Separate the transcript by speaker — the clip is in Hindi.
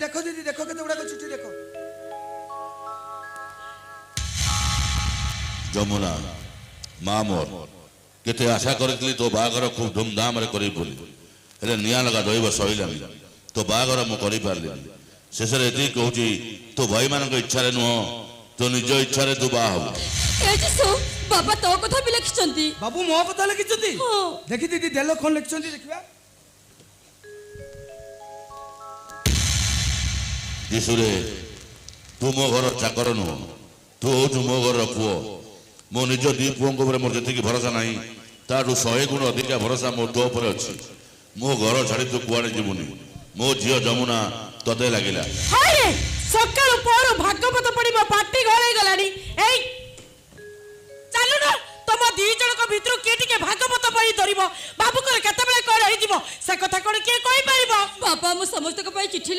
Speaker 1: देखो दीदी देखो केते गुडा चिट्ठी देखो
Speaker 2: যমুনা মা মোর কেতে আশা করিଥିଲି তো বাହାଘର খুব ধুমধাম রে করি বলি হেলে নিয়া লগা দইব সইলানি তো বাହାଘର ମୁଁ କରିପାରିଲିନି ଶେଷରେ ଏତିକି କହୁଛି ତୋ ଭାଇମାନଙ୍କ ଇଚ୍ଛାରେ ନୁହଁ ତୋ ନିଜ ଇଚ୍ଛାରେ ତୁ ବାହା ହବୁ
Speaker 3: बाबा तो कथा भी लिखिसंती
Speaker 1: बाबू मो कथा लिखिसंती देखि दीदी देलो कोन लिखिसंती देखिबा
Speaker 2: दिसुरे तू मो घर चाकर नुह तू हूँ मो घर पुओ मो निज दी पुओं मोर जी भरोसा ना ताठू 100 गुण अधिका भरोसा मो तो पर अच्छी मो घर छाड़ी तू कुआड़े जीवनी मो झील जमुना तते लगिला
Speaker 3: सकाळु पोरो भागवत पड़िबो पार्टी घरे गलानी एई चलु न तम दी जनक भितरु के टिके भागवत पड़ी धरिबो बाबू को केते बेले कोन होई जीवो से कथा कोन के कहि परिबो बाबा मु समस्त को पई चिट्ठी